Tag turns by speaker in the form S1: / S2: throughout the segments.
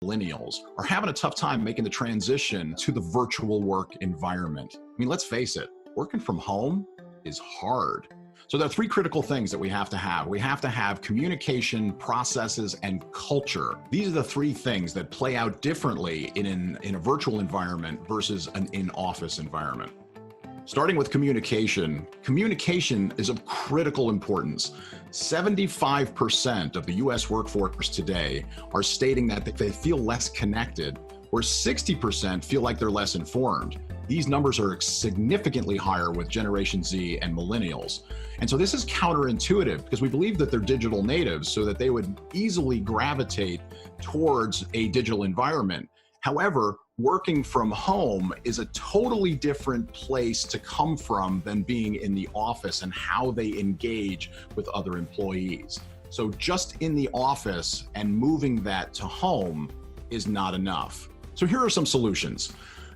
S1: millennials are having a tough time making the transition to the virtual work environment. I mean, let's face it, working from home is hard. So there are three critical things that we have to have. We have to have communication, processes, and culture. These are the three things that play out differently in a virtual environment versus an in-office environment. Starting with communication, communication is of critical importance. 75% of the US workforce today are stating that they feel less connected, where 60% feel like they're less informed. These numbers are significantly higher with Generation Z and millennials. And so this is counterintuitive because we believe that they're digital natives so that they would easily gravitate towards a digital environment. However, working from home is a totally different place to come from than being in the office and how they engage with other employees. So just in the office and moving that to home is not enough. So here are some solutions.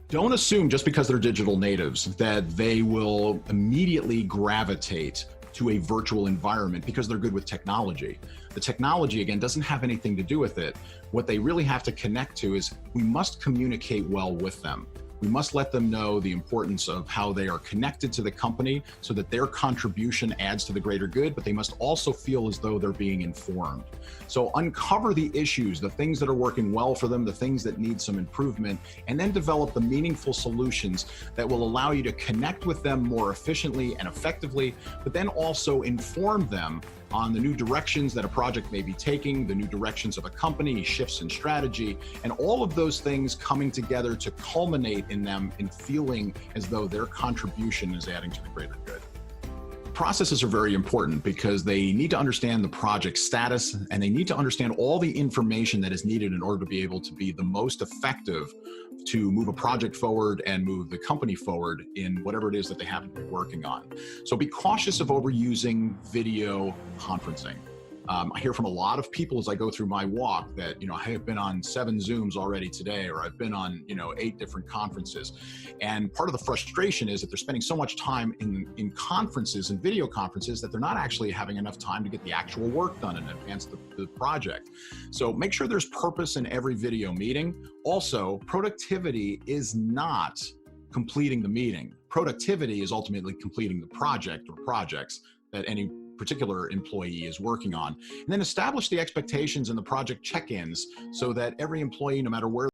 S1: Don't assume just because they're digital natives that they will immediately gravitate to a virtual environment because they're good with technology. The technology, again, doesn't have anything to do with it. What they really have to connect to is we must communicate well with them. We must let them know the importance of how they are connected to the company so that their contribution adds to the greater good, but they must also feel as though they're being informed. So uncover the issues, the things that are working well for them, the things that need some improvement, and then develop the meaningful solutions that will allow you to connect with them more efficiently and effectively, but then also inform them on the new directions that a project may be taking, the new directions of a company, shifts in strategy, and all of those things coming together to culminate in them in feeling as though their contribution is adding to the greater good. Processes are very important because they need to understand the project status and they need to understand all the information that is needed in order to be able to be the most effective to move a project forward and move the company forward in whatever it is that they happen to be working on. So be cautious of overusing video conferencing. I hear from a lot of people as I go through my walk that, I have been on 7 Zooms already today, or I've been on, 8 different conferences. And part of the frustration is that they're spending so much time in conferences and video conferences that they're not actually having enough time to get the actual work done and advance the project. So make sure there's purpose in every video meeting. Also, productivity is not completing the meeting. Productivity is ultimately completing the project or projects that any particular employee is working on. And then establish the expectations in the project check-ins so that every employee, no matter where